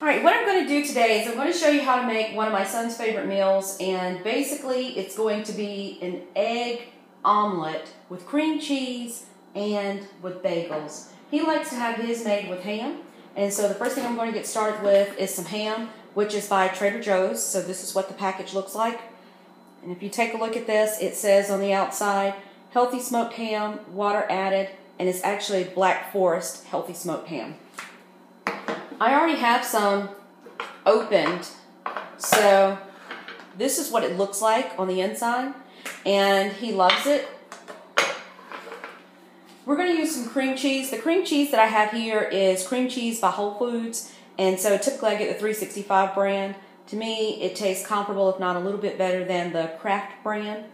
Alright, what I'm going to do today is I'm going to show you how to make one of my son's favorite meals, and basically it's going to be an egg omelet with cream cheese and with bagels. He likes to have his made with ham, and so the first thing I'm going to get started with is some ham, which is by Trader Joe's. So this is what the package looks like. And if you take a look at this, it says on the outside, healthy smoked ham, water added, and it's actually Black Forest healthy smoked ham. I already have some opened, so this is what it looks like on the inside, and he loves it. We're going to use some cream cheese. The cream cheese that I have here is cream cheese by Whole Foods, and so typically I get the 365 brand. To me, it tastes comparable, if not a little bit better than the Kraft brand.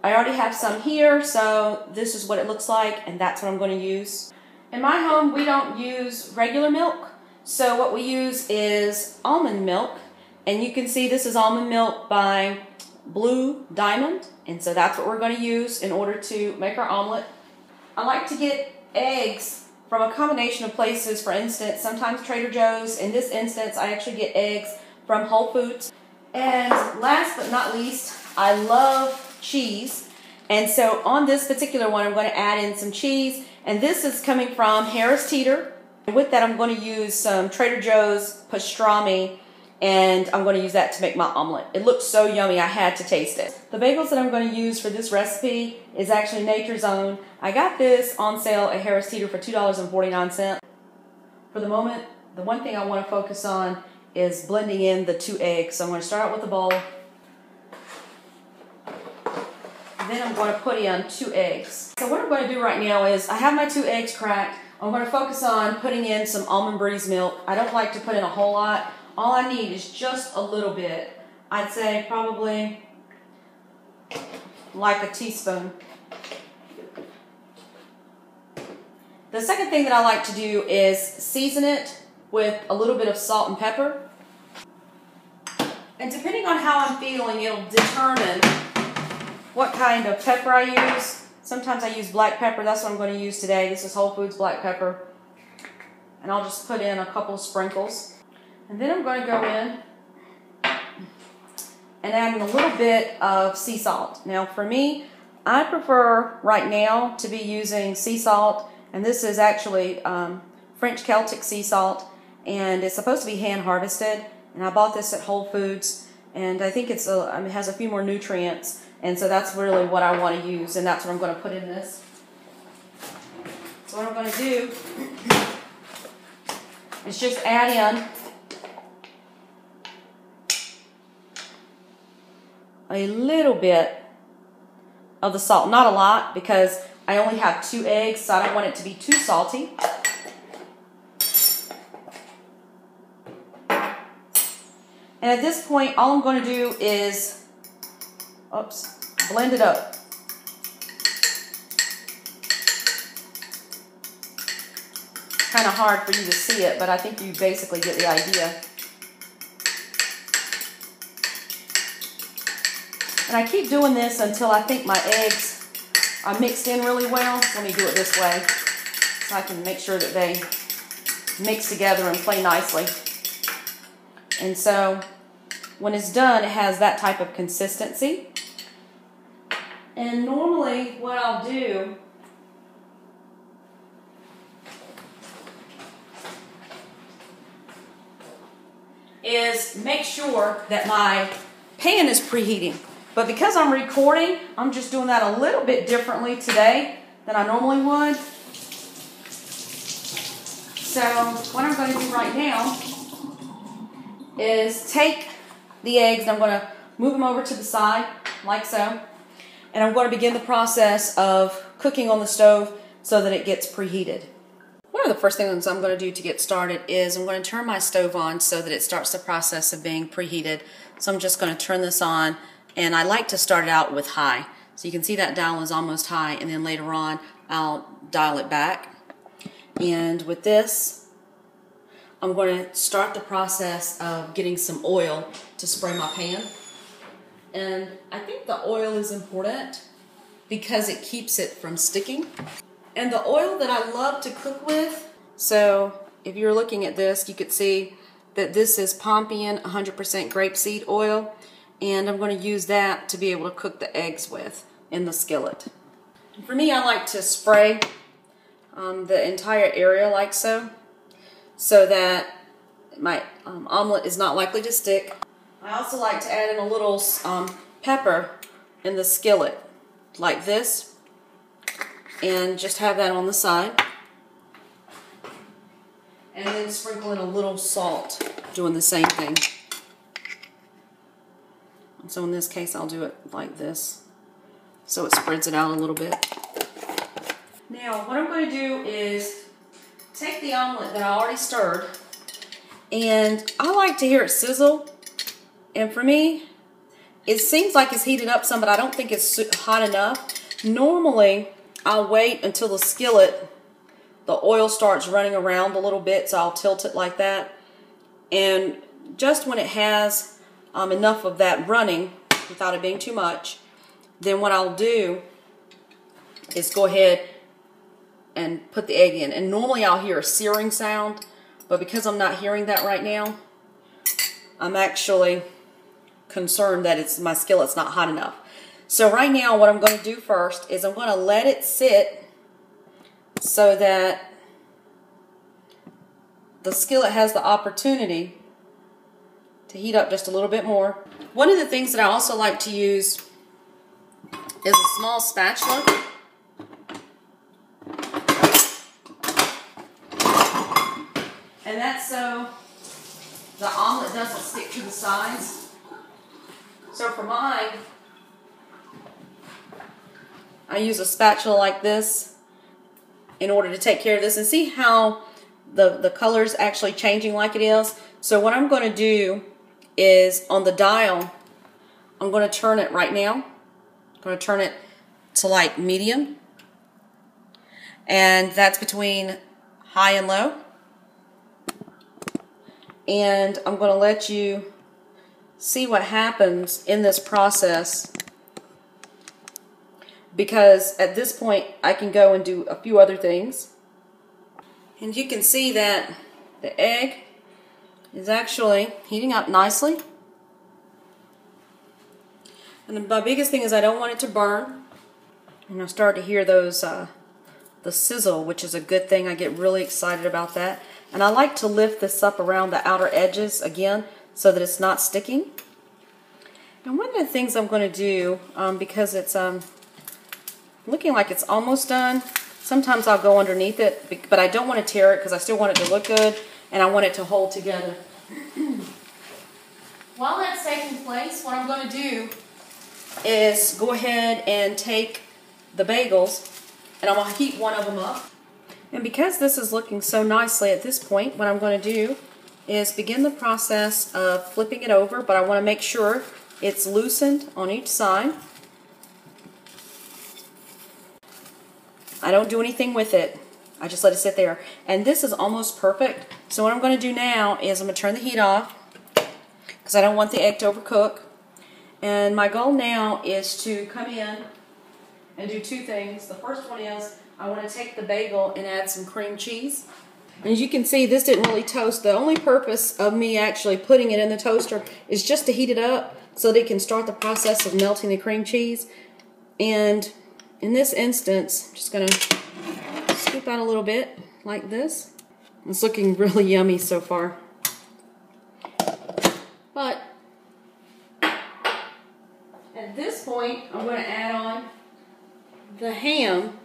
I already have some here, so this is what it looks like, and that's what I'm going to use. In my home, we don't use regular milk, so what we use is almond milk, and you can see this is almond milk by Blue Diamond, and so that's what we're going to use in order to make our omelet. I like to get eggs from a combination of places. For instance, sometimes Trader Joe's. In this instance, I actually get eggs from Whole Foods. And last but not least, I love cheese, and so on this particular one, I'm going to add in some cheese. And this is coming from Harris Teeter. With that, I'm going to use some Trader Joe's pastrami, and I'm going to use that to make my omelet. It looks so yummy, I had to taste it. The bagels that I'm going to use for this recipe is actually Nature's Own. I got this on sale at Harris Teeter for $2.49. For the moment, the one thing I want to focus on is blending in the 2 eggs. So I'm going to start out with a bowl. Then I'm going to put in 2 eggs. So what I'm going to do right now is I have my 2 eggs cracked. I'm going to focus on putting in some almond breeze milk. I don't like to put in a whole lot. All I need is just a little bit. I'd say probably like a teaspoon. The second thing that I like to do is season it with a little bit of salt and pepper. And depending on how I'm feeling, it'll determine what kind of pepper I use. Sometimes I use black pepper. That's what I'm going to use today. This is Whole Foods black pepper. And I'll just put in a couple of sprinkles. And then I'm going to go in and add in a little bit of sea salt. Now for me, I prefer right now to be using sea salt. And this is actually French Celtic sea salt. And it's supposed to be hand harvested. And I bought this at Whole Foods. And I think it has a few more nutrients. And so that's really what I want to use, and that's what I'm going to put in this. So what I'm going to do is just add in a little bit of the salt. Not a lot, because I only have 2 eggs, so I don't want it to be too salty. And at this point, all I'm going to do is blend it up. Kind of hard for you to see it, but I think you basically get the idea. And I keep doing this until I think my eggs are mixed in really well. Let me do it this way so I can make sure that they mix together and play nicely. And so when it's done, it has that type of consistency. And normally what I'll do is make sure that my pan is preheating. But because I'm recording, I'm just doing that a little bit differently today than I normally would. So what I'm going to do right now is take the eggs and I'm going to move them over to the side like so. And I'm going to begin the process of cooking on the stove so that it gets preheated. One of the first things I'm going to do to get started is I'm going to turn my stove on so that it starts the process of being preheated. So I'm just going to turn this on, and I like to start it out with high. So you can see that dial is almost high, and then later on I'll dial it back. And with this, I'm going to start the process of getting some oil to spray my pan. And I think the oil is important because it keeps it from sticking. And the oil that I love to cook with, so if you're looking at this, you could see that this is Pompian 100% grapeseed oil, and I'm going to use that to be able to cook the eggs with in the skillet. For me, I like to spray the entire area like so that my omelet is not likely to stick. I also like to add in a little pepper in the skillet like this, and just have that on the side. And then sprinkle in a little salt, doing the same thing. And so in this case, I'll do it like this, so it spreads it out a little bit. Now, what I'm going to do is take the omelet that I already stirred, and I like to hear it sizzle. And for me, it seems like it's heated up some, but I don't think it's hot enough. Normally, I'll wait until the skillet, the oil starts running around a little bit, so I'll tilt it like that. And just when it has enough of that running, without it being too much, then what I'll do is go ahead and put the egg in. And normally I'll hear a searing sound, but because I'm not hearing that right now, I'm actually concerned that my skillet's not hot enough. So right now what I'm going to do first is I'm going to let it sit so that the skillet has the opportunity to heat up just a little bit more. One of the things that I also like to use is a small spatula. And that's so the omelet doesn't stick to the sides. So for mine, I use a spatula like this in order to take care of this, and see how the color's actually changing like it is. So what I'm going to do is on the dial, I'm going to turn it right now. I'm going to turn it to like medium, and that's between high and low. And I'm going to let you see what happens in this process, because at this point I can go and do a few other things. And you can see that the egg is actually heating up nicely. And my biggest thing is I don't want it to burn. And I start to hear those the sizzle, which is a good thing. I get really excited about that. And I like to lift this up around the outer edges again so that it's not sticking. And one of the things I'm going to do, because it's looking like it's almost done, sometimes I'll go underneath it, but I don't want to tear it because I still want it to look good and I want it to hold together. While that's taking place, what I'm going to do is go ahead and take the bagels, and I'm going to heat one of them up. And because this is looking so nicely at this point, what I'm going to do is begin the process of flipping it over, but I want to make sure it's loosened on each side. I don't do anything with it. I just let it sit there. And this is almost perfect. So what I'm going to do now is I'm going to turn the heat off because I don't want the egg to overcook. And my goal now is to come in and do two things. The first one is I want to take the bagel and add some cream cheese. And as you can see, this didn't really toast. The only purpose of me actually putting it in the toaster is just to heat it up so that it can start the process of melting the cream cheese. And in this instance, I'm just going to scoop out a little bit like this. It's looking really yummy so far. But at this point, I'm going to add on the ham.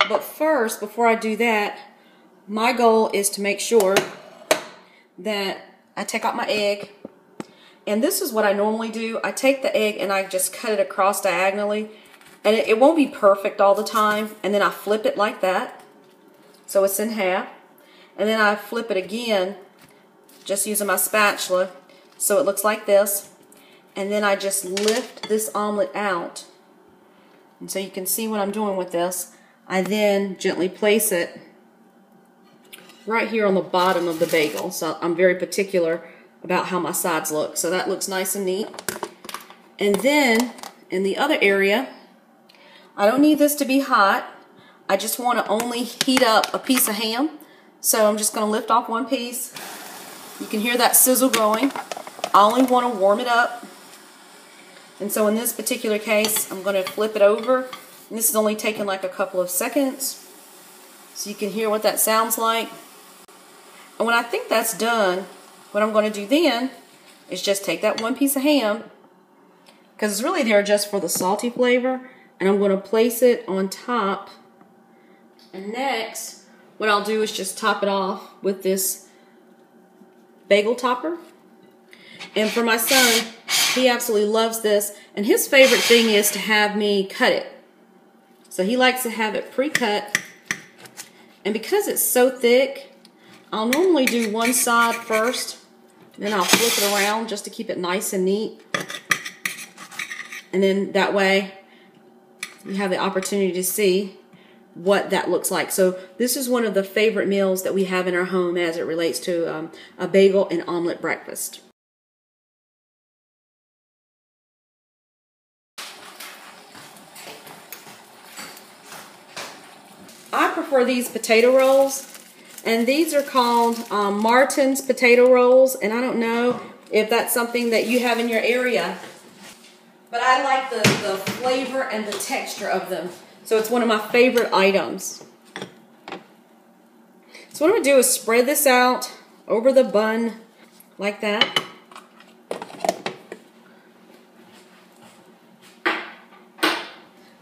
But first, before I do that, my goal is to make sure that I take out my egg. And this is what I normally do. I take the egg and I just cut it across diagonally. And it won't be perfect all the time. And then I flip it like that, so it's in half. And then I flip it again, just using my spatula, so it looks like this. And then I just lift this omelet out. And so you can see what I'm doing with this. I then gently place it right here on the bottom of the bagel. So I'm very particular about how my sides look. So that looks nice and neat. And then in the other area, I don't need this to be hot. I just want to only heat up a piece of ham. So I'm just going to lift off one piece. You can hear that sizzle going. I only want to warm it up. And so in this particular case, I'm going to flip it over. And this is only taking like a couple of seconds. So you can hear what that sounds like. And when I think that's done, what I'm going to do then is just take that one piece of ham, because it's really there just for the salty flavor, and I'm going to place it on top. And next, what I'll do is just top it off with this bagel topper. And for my son, he absolutely loves this, and his favorite thing is to have me cut it. So he likes to have it pre-cut, and because it's so thick, I'll normally do one side first, then I'll flip it around just to keep it nice and neat. And then that way you have the opportunity to see what that looks like. So this is one of the favorite meals that we have in our home as it relates to a bagel and omelet breakfast. I prefer these potato rolls, and these are called Martin's potato rolls, and I don't know if that's something that you have in your area, but I like the flavor and the texture of them. So it's one of my favorite items. So what I'm going to do is spread this out over the bun like that.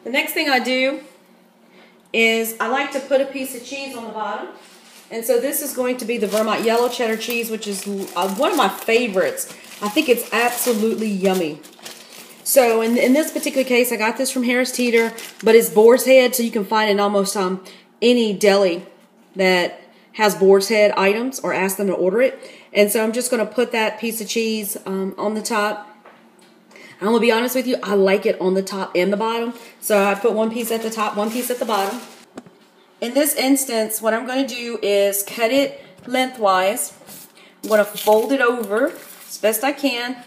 The next thing I do is I like to put a piece of cheese on the bottom. And so this is going to be the Vermont yellow cheddar cheese, which is one of my favorites. I think it's absolutely yummy. So in this particular case, I got this from Harris Teeter, but it's boar's head, so you can find it in almost any deli that has boar's head items, or ask them to order it. And so I'm just going to put that piece of cheese on the top. I'm going to be honest with you, I like it on the top and the bottom. So I put one piece at the top, one piece at the bottom. In this instance, what I'm going to do is cut it lengthwise. I'm going to fold it over as best I can.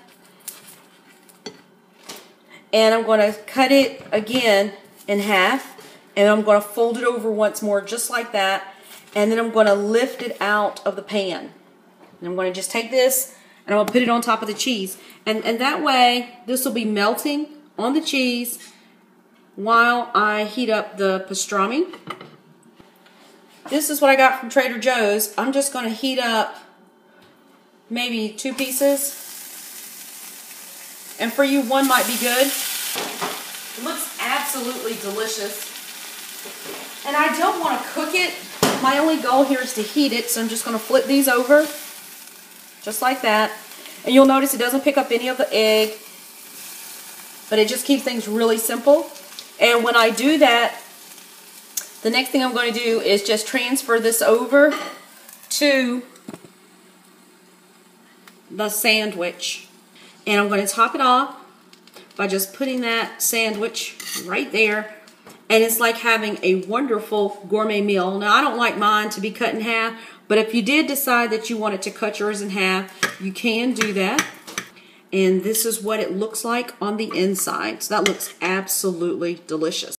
And I'm going to cut it again in half. And I'm going to fold it over once more just like that. And then I'm going to lift it out of the pan. And I'm going to just take this and I'm going to put it on top of the cheese. And that way, this will be melting on the cheese while I heat up the pastrami. This is what I got from Trader Joe's. I'm just going to heat up maybe 2 pieces. And for you, 1 might be good. It looks absolutely delicious. And I don't want to cook it. My only goal here is to heat it, so I'm just going to flip these over. Just like that. And you'll notice it doesn't pick up any of the egg. But it just keeps things really simple. And when I do that, the next thing I'm going to do is just transfer this over to the sandwich. And I'm going to top it off by just putting that sandwich right there. And it's like having a wonderful gourmet meal. Now, I don't like mine to be cut in half, but if you did decide that you wanted to cut yours in half, you can do that. And this is what it looks like on the inside. So that looks absolutely delicious.